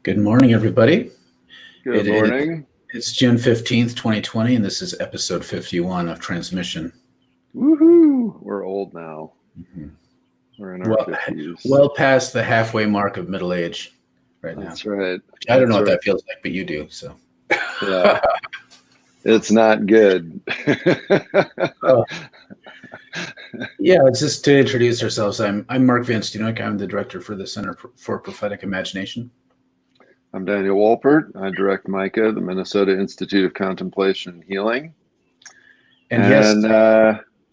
Good morning, everybody. Good morning. It's June 15th, 2020, and this is episode 51 of Transmission. Woohoo! We're old now. Mhm. We're in our 50s. Well past the halfway mark of middle age right now. That's right. I don't know what that feels like, but you do. So, Yeah, it's not good. Yeah, it's just to introduce ourselves. I'm Mark Van Steenwyk. I'm the director for the Center for Prophetic Imagination. I'm Daniel Wolpert. I direct MICA, the Minnesota Institute of Contemplation and Healing. And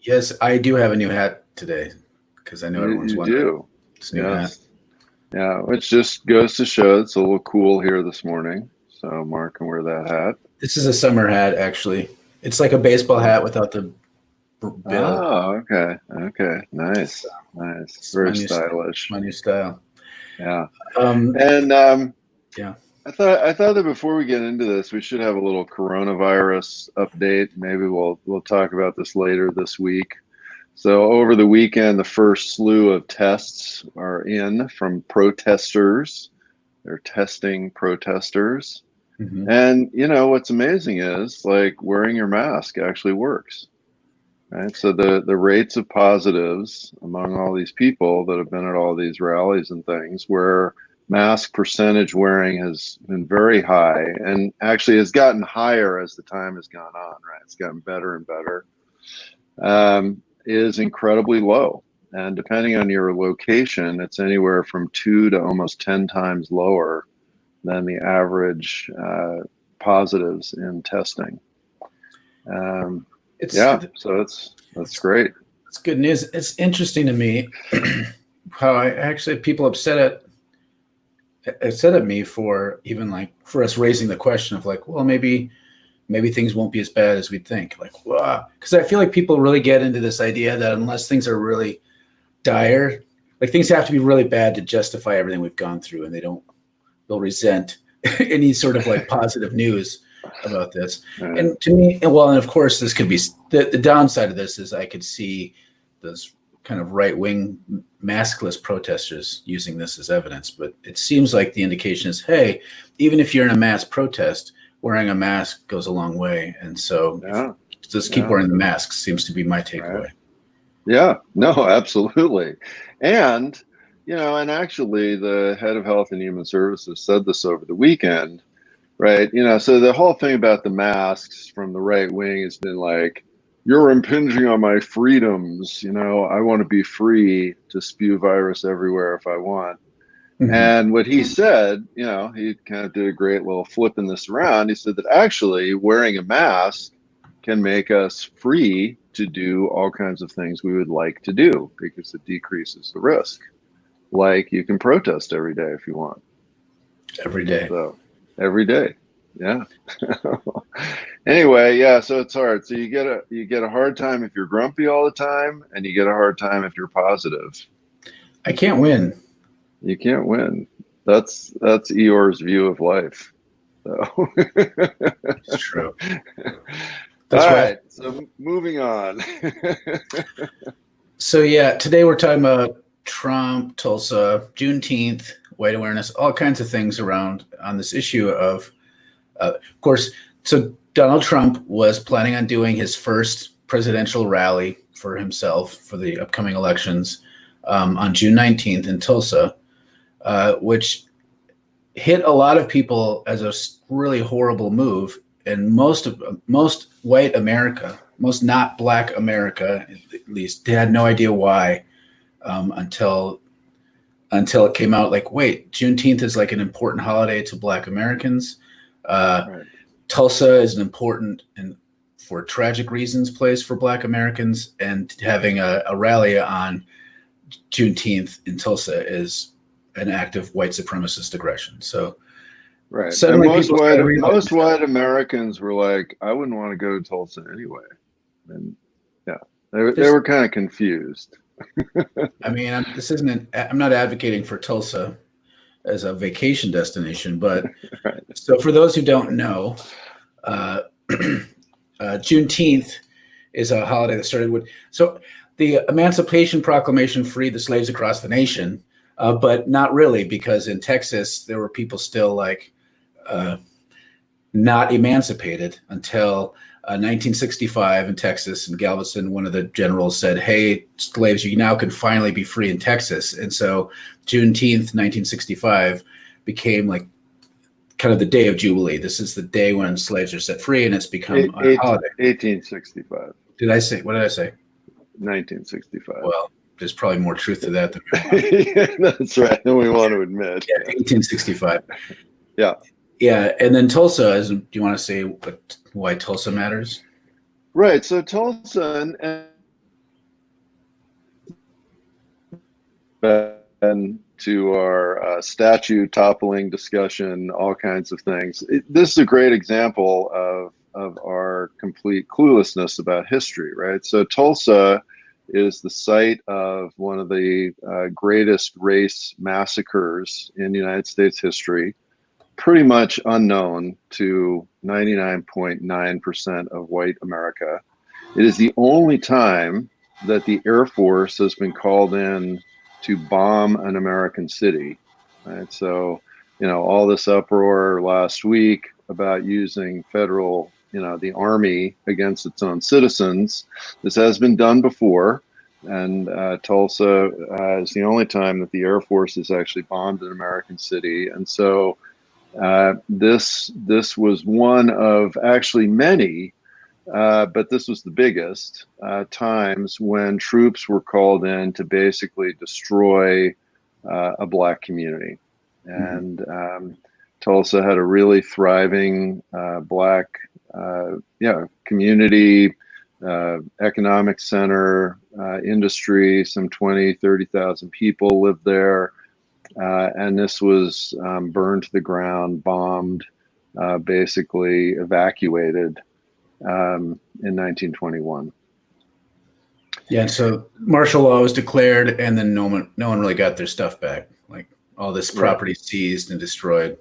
yes, I do have a new hat today because I know everyone's wondering. You do. It's a new hat. Yeah, which just goes to show it's a little cool here this morning. So Mark can wear that hat. This is a summer hat, actually. It's like a baseball hat without the bill. Oh, okay. Nice. It's Very stylish. My new style. Yeah. Yeah. I thought that before we get into this, we should have a little coronavirus update. Maybe we'll talk about this later this week. So over the weekend, the first slew of tests are in from protesters. They're testing protesters. Mm-hmm. And what's amazing is like wearing your mask actually works. Right. So the rates of positives among all these people that have been at all these rallies and things where mask percentage wearing has been very high and actually has gotten higher as the time has gone on, right? It's gotten better and better, is incredibly low. And depending on your location, it's anywhere from 2 to almost 10 times lower than the average positives in testing. So that's great. It's good news. It's interesting to me how people upset at me for even like for us raising the question of like, well, maybe things won't be as bad as we'd think. Like, wow, because I feel like people really get into this idea that unless things are really dire, like things have to be really bad to justify everything we've gone through, and they'll resent any sort of like positive news about this. Right. And to me, and of course, this could be the downside of this is I could see those kind of right-wing maskless protesters using this as evidence, but it seems like the indication is, hey, even if you're in a mass protest, wearing a mask goes a long way. And so just keep wearing the masks seems to be my takeaway. Right. Yeah, no, absolutely. And, and actually the head of Health and Human Services said this over the weekend, right? So the whole thing about the masks from the right wing has been like, you're impinging on my freedoms. I want to be free to spew virus everywhere if I want. Mm-hmm. And what he said, he kind of did a great little flipping this around. He said that actually wearing a mask can make us free to do all kinds of things we would like to do because it decreases the risk. Like you can protest every day if you want. Every day. So every day. Yeah. Anyway, yeah, so it's hard. So you get a hard time if you're grumpy all the time, and you get a hard time if you're positive. I can't win. You can't win. That's Eeyore's view of life. So it's true. That's all right. So moving on. So yeah, today we're talking about Trump, Tulsa, Juneteenth, white awareness, all kinds of things around on this issue of course. So Donald Trump was planning on doing his first presidential rally for himself for the upcoming elections on June 19th in Tulsa, which hit a lot of people as a really horrible move. And most white America, most not Black America, at least, they had no idea why until it came out like, wait, Juneteenth is like an important holiday to Black Americans. Right. Tulsa is an important and for tragic reasons place for Black Americans, and having a rally on Juneteenth in Tulsa is an act of white supremacist aggression. So, right. And most white Americans were like, I wouldn't want to go to Tulsa anyway. And yeah, they were kind of confused. I mean, I'm not advocating for Tulsa as a vacation destination, but right. So for those who don't know, Juneteenth is a holiday that started with, so the Emancipation Proclamation freed the slaves across the nation, but not really, because in Texas there were people still like not emancipated until 1965 in Texas. In Galveston, one of the generals said, "Hey, slaves, you now can finally be free in Texas." And so Juneteenth, 1965, became like kind of the day of Jubilee. This is the day when slaves are set free, and it's become a holiday. 1865. Did I say? What did I say? 1965. Well, there's probably more truth to that than yeah, that's right. Than we want to admit. Yeah, 1865. Yeah. Yeah, and then Tulsa. Do you want to say why Tulsa matters? Right. So Tulsa and to our statue toppling discussion, all kinds of things. This is a great example of our complete cluelessness about history, right? So Tulsa is the site of one of the greatest race massacres in United States history, pretty much unknown to 99.9% of white America. It is the only time that the Air Force has been called in to bomb an American city, right? So, all this uproar last week about using federal, the Army against its own citizens. This has been done before, and Tulsa is the only time that the Air Force has actually bombed an American city. And so this was one of actually many, but this was the biggest times when troops were called in to basically destroy a Black community. And Tulsa had a really thriving Black community, economic center, industry. Some 30,000 people lived there. And this was burned to the ground, bombed, basically evacuated in 1921. Yeah, so martial law was declared, and then no one really got their stuff back. Like all this property seized and destroyed.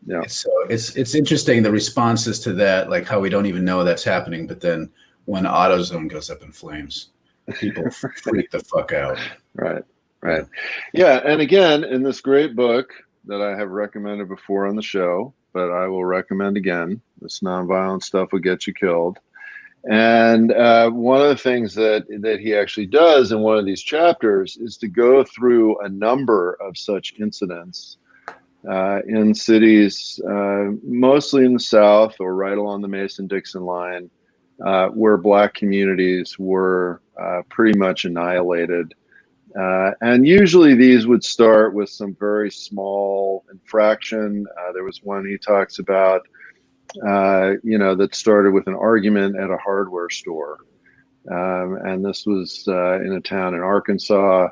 Yeah. So it's interesting, the responses to that, like how we don't even know that's happening, but then when AutoZone goes up in flames, people freak the fuck out. Right. Yeah, and again, in this great book that I have recommended before on the show, but I will recommend again, This Nonviolent Stuff Will Get You Killed. And one of the things that he actually does in one of these chapters is to go through a number of such incidents in cities, mostly in the South or right along the Mason-Dixon line, where Black communities were pretty much annihilated. And usually these would start with some very small infraction. There was one he talks about, that started with an argument at a hardware store. And this was in a town in Arkansas.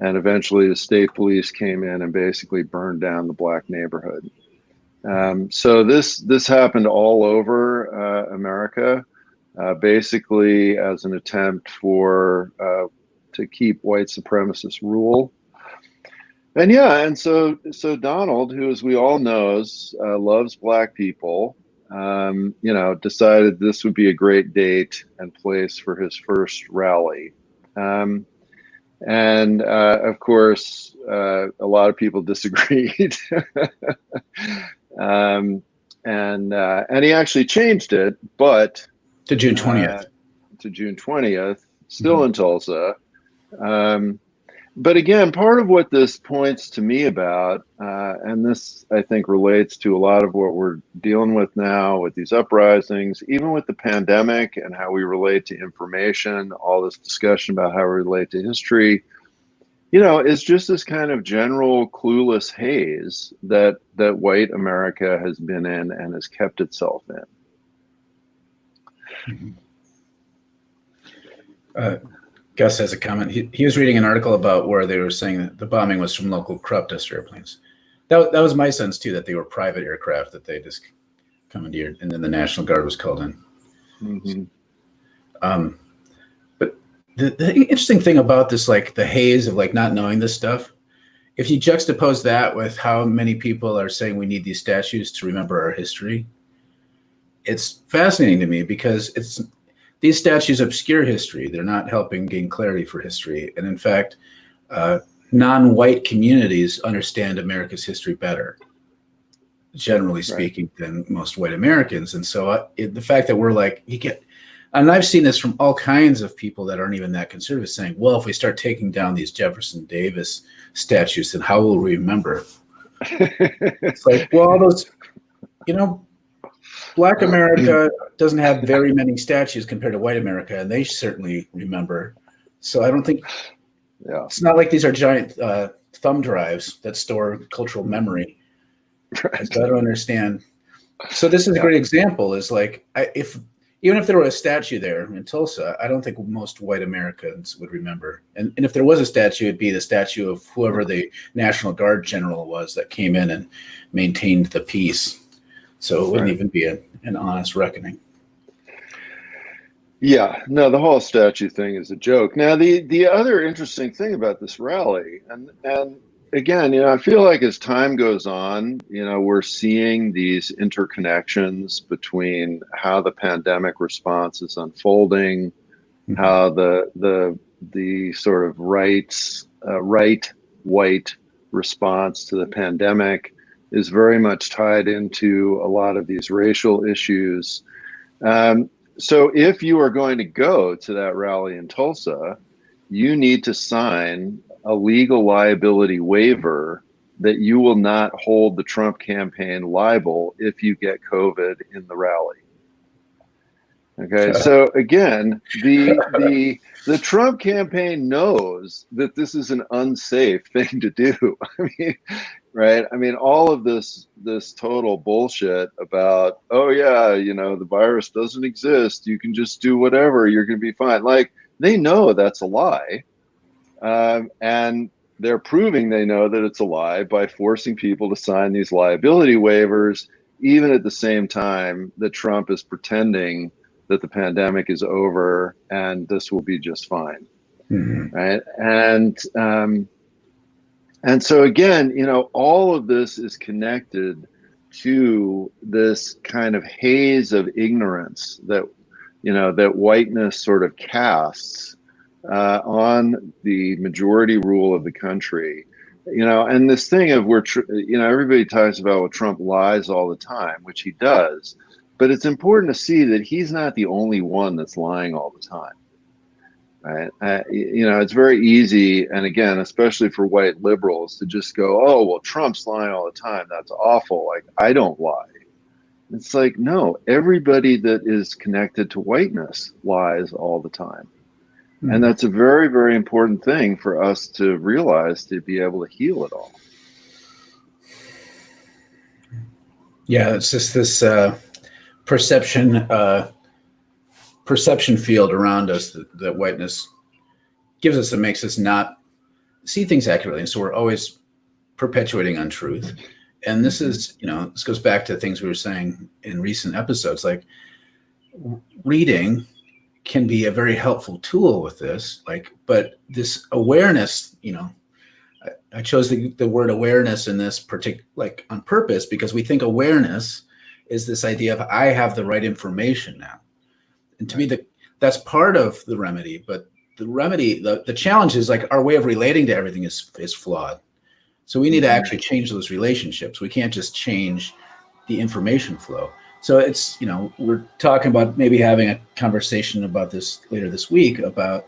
And eventually the state police came in and basically burned down the Black neighborhood. So this happened all over America, basically as an attempt to keep white supremacist rule. And so Donald, who, as we all knows, loves Black people, decided this would be a great date and place for his first rally. And of course, a lot of people disagreed. And he actually changed it, but to June 20th. To June 20th, still in Tulsa. But again, part of what this points to me about, and this I think relates to a lot of what we're dealing with now with these uprisings, even with the pandemic and how we relate to information, all this discussion about how we relate to history, is just this kind of general clueless haze that white America has been in and has kept itself in. Gus has a comment. He was reading an article about where they were saying that the bombing was from local crop duster airplanes. That was my sense too, that they were private aircraft that they just commandeered, and then the National Guard was called in. But the interesting thing about this, like the haze of like not knowing this stuff, if you juxtapose that with how many people are saying we need these statues to remember our history, it's fascinating to me because these statues obscure history. They're not helping gain clarity for history. And in fact, non-white communities understand America's history better, generally speaking, than most white Americans. And so the fact that we're like, and I've seen this from all kinds of people that aren't even that conservative, saying, well, if we start taking down these Jefferson Davis statues, then how will we remember? It's like, well, all those, Black America doesn't have very many statues compared to white America, and they certainly remember. So I don't think, it's not like these are giant thumb drives that store cultural memory. Right. So I don't understand. So this is a great example, is like, even if there were a statue there in Tulsa, I don't think most white Americans would remember. And if there was a statue, it'd be the statue of whoever the National Guard general was that came in and maintained the peace. So it wouldn't even be an honest reckoning. Yeah, no, the whole statue thing is a joke. Now, the other interesting thing about this rally, and again, I feel like as time goes on, we're seeing these interconnections between how the pandemic response is unfolding, how the sort of right white response to the pandemic is very much tied into a lot of these racial issues. So if you are going to go to that rally in Tulsa, you need to sign a legal liability waiver that you will not hold the Trump campaign liable if you get COVID in the rally. Okay, so again, the Trump campaign knows that this is an unsafe thing to do. I mean, all of this total bullshit about, oh yeah, the virus doesn't exist, you can just do whatever, you're going to be fine. Like, they know that's a lie. And they're proving they know that it's a lie by forcing people to sign these liability waivers, even at the same time that Trump is pretending that the pandemic is over and this will be just fine. Right. And so again, all of this is connected to this kind of haze of ignorance that, that whiteness sort of casts on the majority rule of the country, and this thing of where, everybody talks about, well, Trump lies all the time, which he does, but it's important to see that he's not the only one that's lying all the time. Right. It's very easy. And again, especially for white liberals, to just go, oh, well, Trump's lying all the time, that's awful. Like, I don't lie. It's like, no, everybody that is connected to whiteness lies all the time. And that's a very, very important thing for us to realize, to be able to heal it all. Yeah, it's just this perception field around us that whiteness gives us, that makes us not see things accurately. And so we're always perpetuating untruth. And this is, this goes back to things we were saying in recent episodes, like reading can be a very helpful tool with this, but this awareness, I chose the word awareness in this particular, on purpose, because we think awareness is this idea of, I have the right information now. And to me, that's part of the remedy, but the remedy, the challenge is, our way of relating to everything is flawed. So we need to actually change those relationships. We can't just change the information flow. So it's, we're talking about maybe having a conversation about this later this week about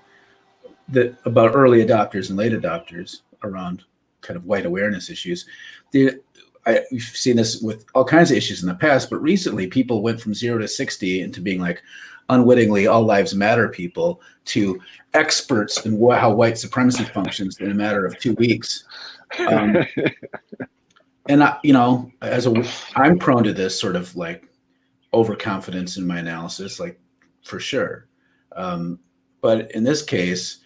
early adopters and late adopters around kind of white awareness issues. We've seen this with all kinds of issues in the past, but recently people went from 0 to 60 into being unwittingly all lives matter people to experts in how white supremacy functions in a matter of 2 weeks. And I'm prone to this sort of overconfidence in my analysis, for sure. But in this case,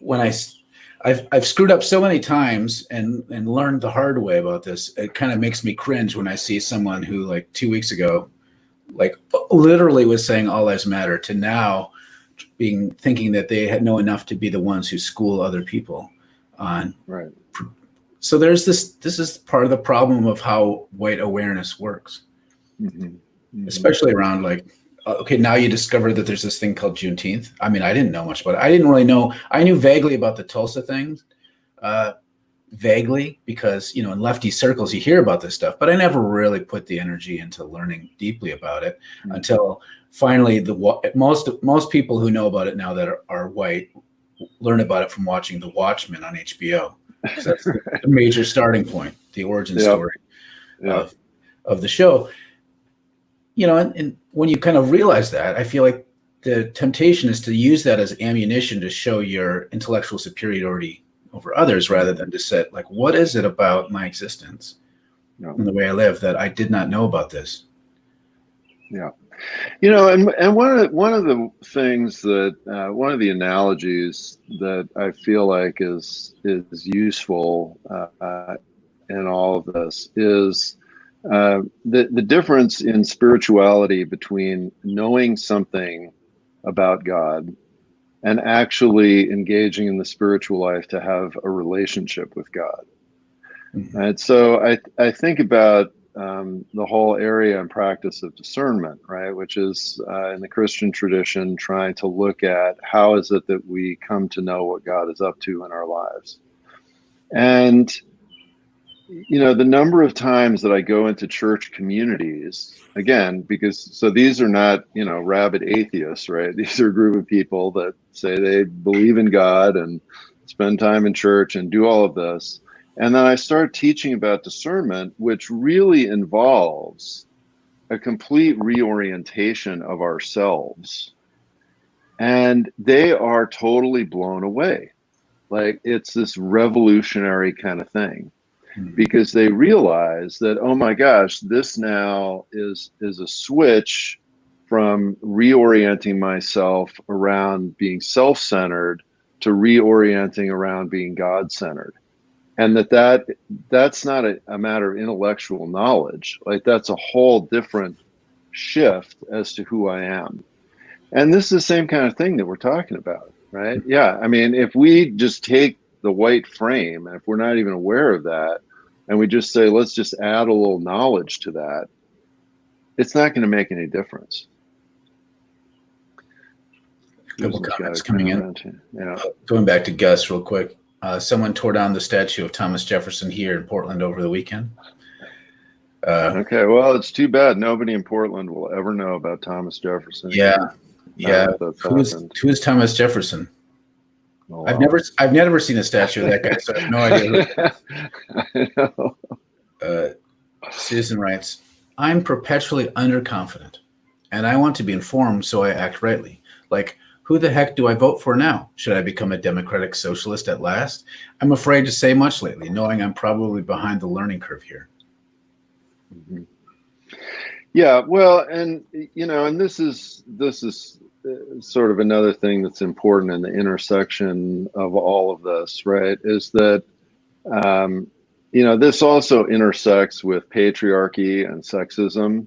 when I've screwed up so many times and learned the hard way about this, it kind of makes me cringe when I see someone who 2 weeks ago, literally was saying all lives matter, to now thinking that they know enough to be the ones who school other people on. Right. So this is part of the problem of how white awareness works. Especially around okay, now you discover that there's this thing called Juneteenth. I mean, I didn't know much about it. I didn't really know. I knew vaguely about the Tulsa things, vaguely, because, in lefty circles you hear about this stuff, but I never really put the energy into learning deeply about it until finally most people who know about it now that are white learn about it from watching The Watchmen on HBO. So that's the major starting point, the origin story of the show. And when you kind of realize that, I feel like the temptation is to use that as ammunition to show your intellectual superiority over others, rather than to say, like, what is it about my existence and the way I live that I did not know about this? Yeah. And one of the things that one of the analogies that I feel like is useful in all of this is the difference in spirituality between knowing something about God and actually engaging in the spiritual life to have a relationship with God. Mm-hmm. And so I think about the whole area and practice of discernment, right? Which is in the Christian tradition, trying to look at how is it that we come to know what God is up to in our lives. And, the number of times that I go into church communities, again, because these are not, rabid atheists, right? These are a group of people that say they believe in God and spend time in church and do all of this. And then I start teaching about discernment, which really involves a complete reorientation of ourselves. And they are totally blown away. Like, it's this revolutionary kind of thing, because they realize that, oh my gosh, this now is a switch from reorienting myself around being self-centered to reorienting around being God-centered. And that's not a matter of intellectual knowledge. Like, that's a whole different shift as to who I am. And this is the same kind of thing that we're talking about, right? Yeah. I mean, if we just take the white frame, and if we're not even aware of that, and we just say, let's just add a little knowledge to that, it's not going to make any difference. A couple comments coming in. Going back to Gus real quick. Someone tore down the statue of Thomas Jefferson here in Portland over the weekend. Okay, well, it's too bad nobody in Portland will ever know about Thomas Jefferson. Yeah. Who's Thomas Jefferson? Oh, wow. I've never seen a statue of that guy, so I have no idea. I know. Susan writes, I'm perpetually underconfident, and I want to be informed, so I act rightly. Like, who the heck do I vote for now? Should I become a democratic socialist at last? I'm afraid to say much lately, knowing I'm probably behind the learning curve here. Mm-hmm. Yeah, well, and and this is sort of another thing that's important in the intersection of all of this, right? Is that this also intersects with patriarchy and sexism.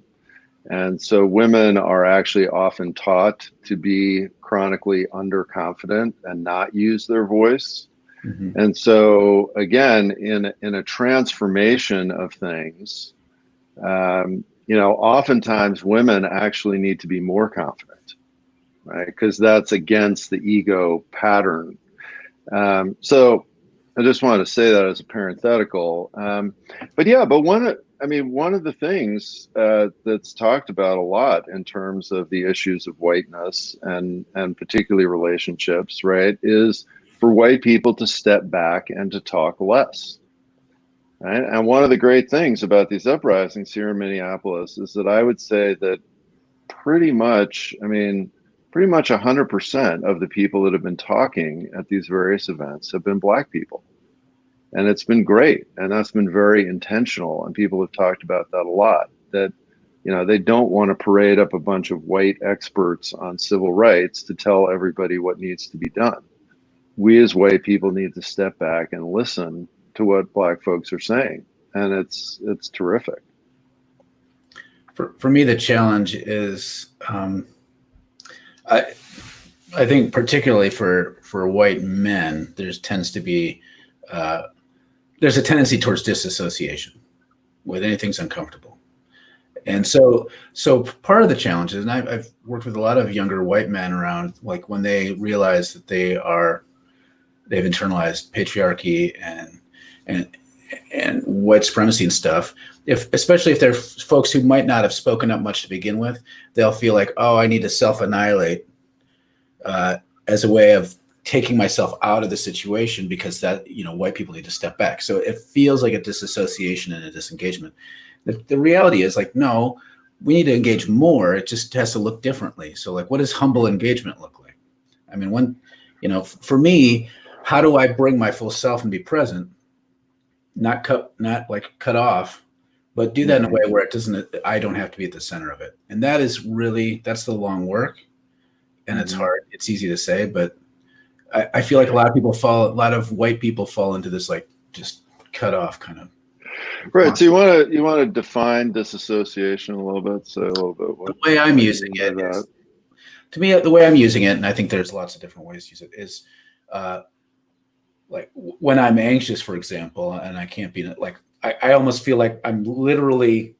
And so women are actually often taught to be chronically underconfident and not use their voice. Mm-hmm. And so, again, in a transformation of things, oftentimes women actually need to be more confident, right? Because that's against the ego pattern. So I just wanted to say that as a parenthetical. But one of the things that's talked about a lot in terms of the issues of whiteness and particularly relationships, right, is for white people to step back and to talk less. Right? And one of the great things about these uprisings here in Minneapolis is that I would say that pretty much 100% of the people that have been talking at these various events have been Black people. And it's been great. And that's been very intentional. And people have talked about that a lot, that, they don't want to parade up a bunch of white experts on civil rights to tell everybody what needs to be done. We as white people need to step back and listen to what Black folks are saying. And it's terrific. For me, the challenge is, I think particularly for white men, there's a tendency towards disassociation with anything's uncomfortable. And so part of the challenge is, and I've worked with a lot of younger white men around, like, when they realize that they are they've internalized patriarchy and and white supremacy and stuff. Especially if they're folks who might not have spoken up much to begin with, they'll feel like, oh, I need to self-annihilate as a way of taking myself out of the situation, because that, white people need to step back. So it feels like a disassociation and a disengagement. The reality is, like, no, we need to engage more. It just has to look differently. So, like, what does humble engagement look like? I mean, for me, how do I bring my full self and be present, not cut off, but do that in a way where I don't have to be at the center of it. And that's the long work. And it's hard. It's easy to say, but I feel like a lot of white people fall into this, like, just cut off kind of. Right. So you want to define disassociation a little bit. So a little bit. The way I'm using it is, to me, the way I'm using it, and I think there's lots of different ways to use it, is like when I'm anxious, for example, and I can't be like, I almost feel like I'm literally,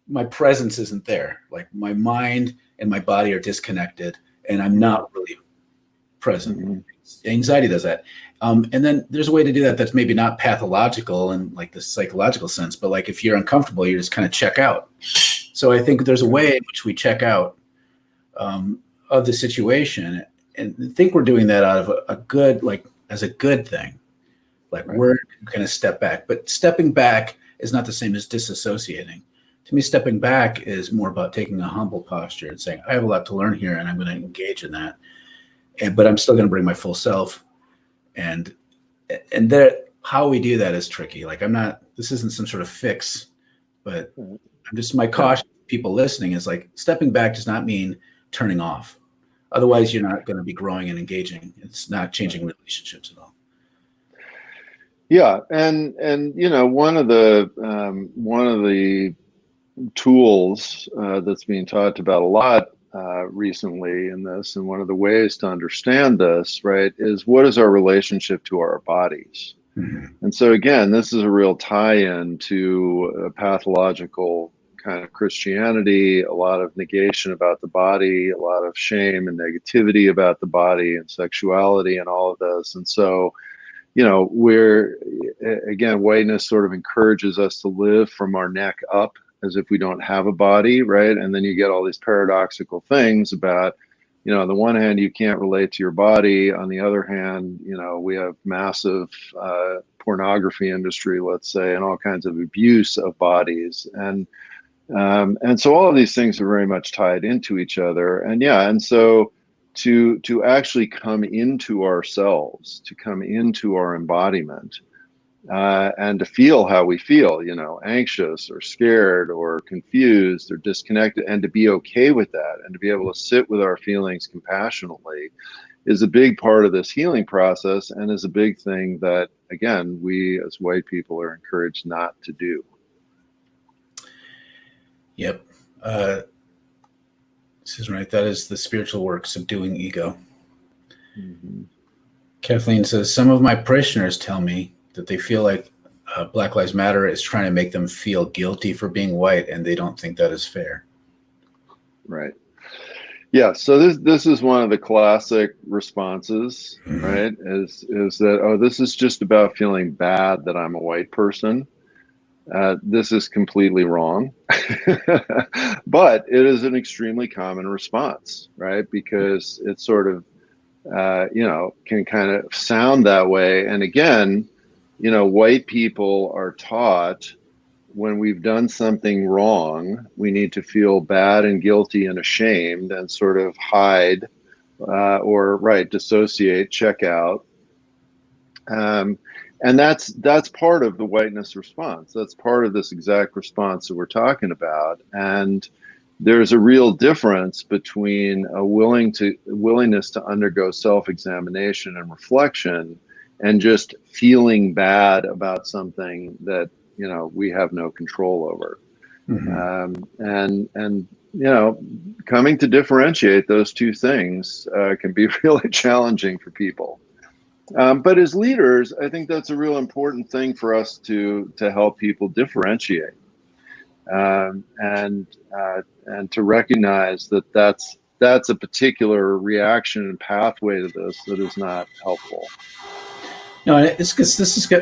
my presence isn't there. Like my mind and my body are disconnected, and I'm not really present. Mm-hmm. Anxiety does that. And then there's a way to do that that's maybe not pathological in like the psychological sense, but like if you're uncomfortable, you just kind of check out. So I think there's a way in which we check out of the situation, and think we're doing that out of a good, like, as a good thing. Like, right. We're going to step back, but stepping back is not the same as disassociating. To me, stepping back is more about taking a humble posture and saying, I have a lot to learn here, and I'm going to engage in that. But I'm still going to bring my full self. And there, how we do that is tricky. Like, this isn't some sort of fix, but my caution to people listening is, like, stepping back does not mean turning off. Otherwise, you're not going to be growing and engaging. It's not changing relationships at all. Yeah. And one of the tools that's being talked about a lot recently in this, and one of the ways to understand this, right, is what is our relationship to our bodies? Mm-hmm. And so again, this is a real tie-in to a pathological kind of Christianity, a lot of negation about the body, a lot of shame and negativity about the body and sexuality and all of this. And so, whiteness sort of encourages us to live from our neck up, as if we don't have a body, right? And then you get all these paradoxical things about, on the one hand, you can't relate to your body. On the other hand, we have massive pornography industry, let's say, and all kinds of abuse of bodies. And so all of these things are very much tied into each other. And so to actually come into ourselves, to come into our embodiment, and to feel how we feel, anxious or scared or confused or disconnected, and to be okay with that, and to be able to sit with our feelings compassionately, is a big part of this healing process, and is a big thing that, again, we as white people are encouraged not to do. Yep. This is right. That is the spiritual work, subduing ego. Mm-hmm. Kathleen says, some of my parishioners tell me that they feel like Black Lives Matter is trying to make them feel guilty for being white, and they don't think that is fair. Right. Yeah. So this is one of the classic responses, mm-hmm. right? Is that, oh, this is just about feeling bad that I'm a white person. This is completely wrong, but it is an extremely common response, right? Because it sort of, can kind of sound that way. And again, white people are taught, when we've done something wrong, we need to feel bad and guilty and ashamed and sort of hide dissociate, check out. And that's part of the whiteness response. That's part of this exact response that we're talking about. And there's a real difference between a willingness to undergo self-examination and reflection, and just feeling bad about something that we have no control over. Mm-hmm. And coming to differentiate those two things can be really challenging for people. But as leaders, I think that's a real important thing for us to help people differentiate, and to recognize that that's a particular reaction and pathway to this that is not helpful. No, it's because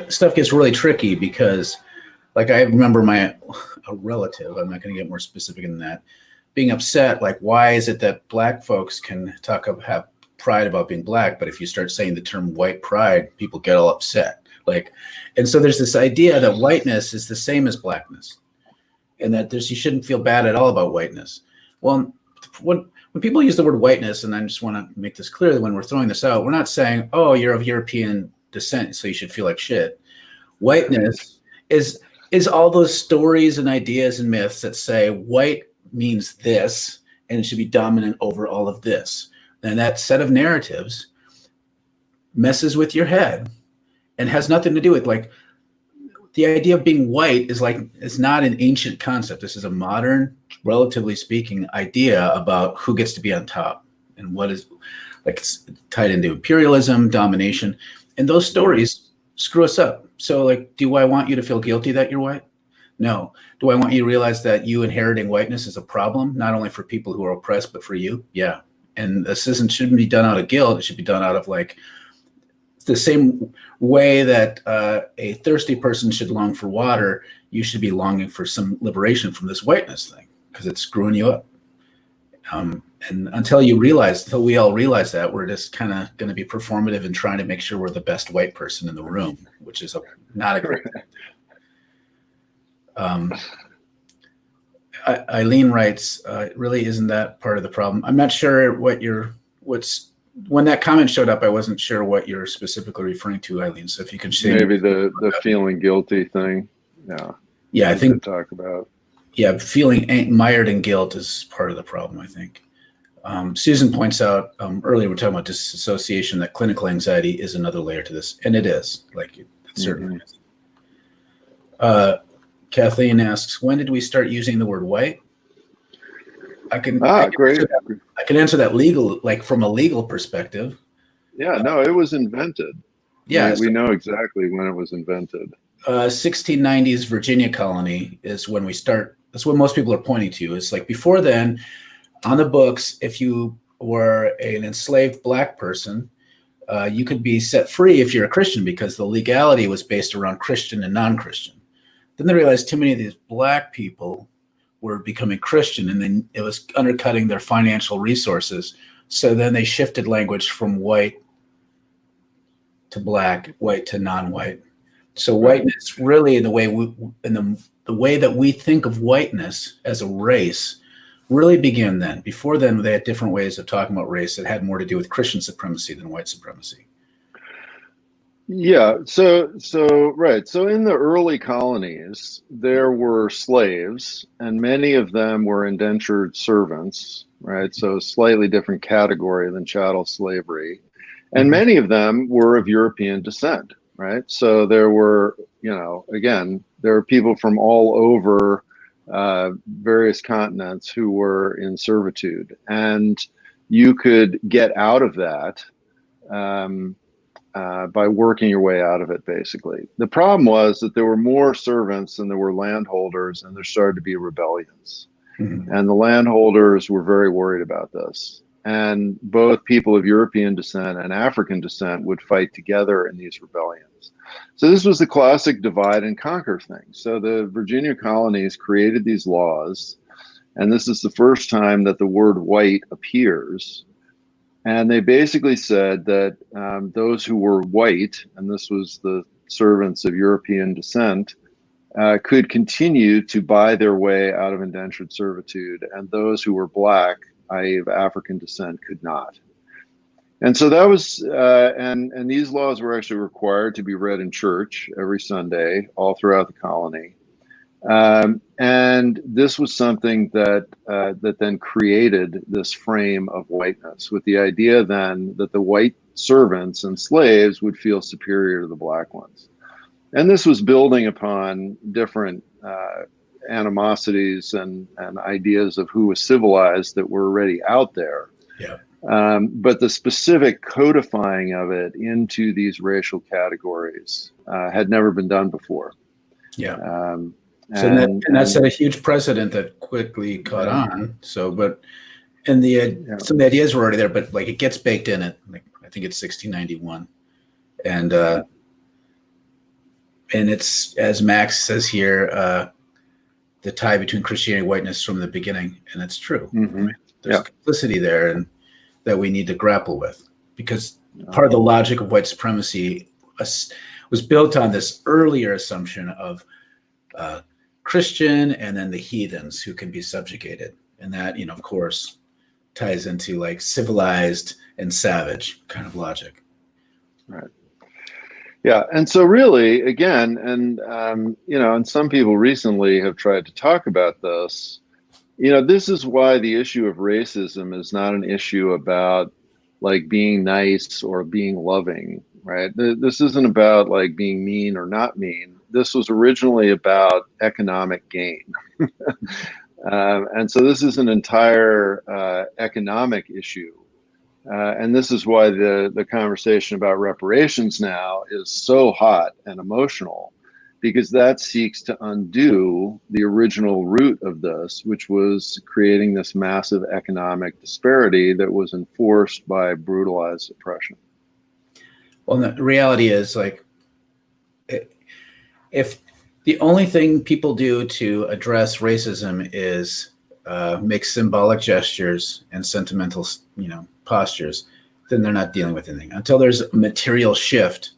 stuff gets really tricky because, like, I remember a relative. I'm not going to get more specific than that. Being upset, like, why is it that black folks can have pride about being black, but if you start saying the term white pride, people get all upset. Like, and so there's this idea that whiteness is the same as blackness, and that you shouldn't feel bad at all about whiteness. Well, when people use the word whiteness, and I just want to make this clear that when we're throwing this out, we're not saying, oh, you're of European descent, so you should feel like shit. Whiteness is all those stories and ideas and myths that say white means this, and it should be dominant over all of this. And that set of narratives messes with your head and has nothing to do with, like, the idea of being white is not an ancient concept. This is a modern, relatively speaking, idea about who gets to be on top and what is, like, it's tied into imperialism, domination, and those stories screw us up. So, like, do I want you to feel guilty that you're white? No. Do I want you to realize that you inheriting whiteness is a problem, not only for people who are oppressed, but for you? Yeah. And this shouldn't be done out of guilt. It should be done out of, like, the same way that a thirsty person should long for water, you should be longing for some liberation from this whiteness thing, because it's screwing you up. And until we all realize that, we're just kind of going to be performative and trying to make sure we're the best white person in the room, which is not a great thing. Eileen writes, really isn't that part of the problem? I'm not sure when that comment showed up, I wasn't sure what you're specifically referring to, Eileen. So if you can say maybe the feeling guilty thing. Yeah, I think talk about. Yeah, feeling mired in guilt is part of the problem, I think. Susan points out earlier, we're talking about disassociation, that clinical anxiety is another layer to this, and it is. Like, it certainly is. Kathleen asks, when did we start using the word white? Great. I can answer that from a legal perspective. Yeah, no, it was invented. Yeah, we know exactly when it was invented. 1690s Virginia colony is when we start. That's what most people are pointing to. It's like, before then, on the books, if you were an enslaved black person, you could be set free if you're a Christian, because the legality was based around Christian and non-Christian. Then they realized too many of these black people were becoming Christian, and then it was undercutting their financial resources. So then they shifted language from white to black, white to non-white. So whiteness, really, the way that we think of whiteness as a race, really began then. Before then, they had different ways of talking about race that had more to do with Christian supremacy than white supremacy. Yeah. So right. So in the early colonies, there were slaves, and many of them were indentured servants, right? So a slightly different category than chattel slavery. And many of them were of European descent, right? So there were, again, there are people from all over various continents who were in servitude, and you could get out of that by working your way out of it, basically. The problem was that there were more servants than there were landholders, and there started to be rebellions. And the landholders were very worried about this. And both people of European descent and African descent would fight together in these rebellions. So this was the classic divide and conquer thing. So the Virginia colonies created these laws, and this is the first time that the word white appears. And they basically said that those who were white, and this was the servants of European descent, could continue to buy their way out of indentured servitude, and those who were black, i.e. of African descent, could not. And so that was, and these laws were actually required to be read in church every Sunday, all throughout the colony. And this was something that then created this frame of whiteness, with the idea then that the white servants and slaves would feel superior to the black ones. And this was building upon different animosities and ideas of who was civilized that were already out there. Yeah. But the specific codifying of it into these racial categories had never been done before. Yeah. That set a huge precedent that quickly caught on. So, but some of the ideas were already there, but like, it gets baked in at, like, I think it's 1691, and and it's, as Max says here, the tie between Christianity and whiteness from the beginning, and it's true. Mm-hmm. Right? There's Yeah. complicity there, and that we need to grapple with, because part of the logic of white supremacy was built on this earlier assumption of Christian and then the heathens who can be subjugated, and that, of course, ties into like civilized and savage kind of logic. Right. Yeah, and so really, again, and some people recently have tried to talk about this. This is why the issue of racism is not an issue about like being nice or being loving, right? This isn't about like being mean or not mean. This was originally about economic gain. And so this is an entire economic issue. And this is why the conversation about reparations now is so hot and emotional, because that seeks to undo the original root of this, which was creating this massive economic disparity that was enforced by brutalized oppression. Well, the reality is, like, if the only thing people do to address racism is make symbolic gestures and sentimental, postures, then they're not dealing with anything. Until there's a material shift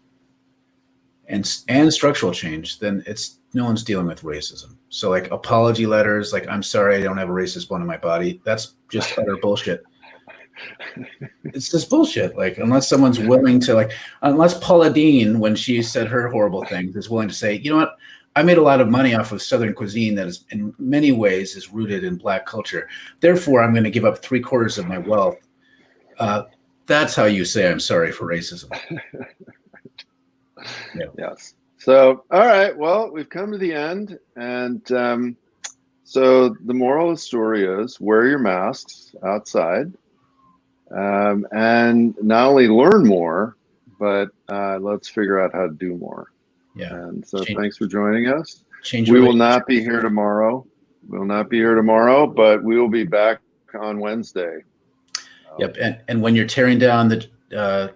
and structural change, then no one's dealing with racism. So like apology letters, like, I'm sorry I don't have a racist bone in my body, that's just utter bullshit. It's just bullshit. Like, unless someone's willing to, unless Paula Deen, when she said her horrible things, is willing to say, you know what, I made a lot of money off of Southern cuisine that is in many ways is rooted in Black culture. Therefore, I'm going to give up 3/4 of my wealth. That's how you say I'm sorry for racism. Yeah. Yes. So, all right. Well, we've come to the end. And so the moral of the story is wear your masks outside. And not only learn more, but let's figure out how to do more. Yeah. And so thanks for joining us. We will not be here tomorrow. We'll not be here tomorrow, but we will be back on Wednesday. Yep. And when you're tearing down the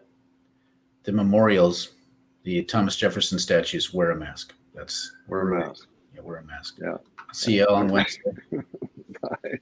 memorials, the Thomas Jefferson statues, wear a mask. Wear a mask. Yeah, wear a mask. Yeah. See you all on Wednesday. Bye.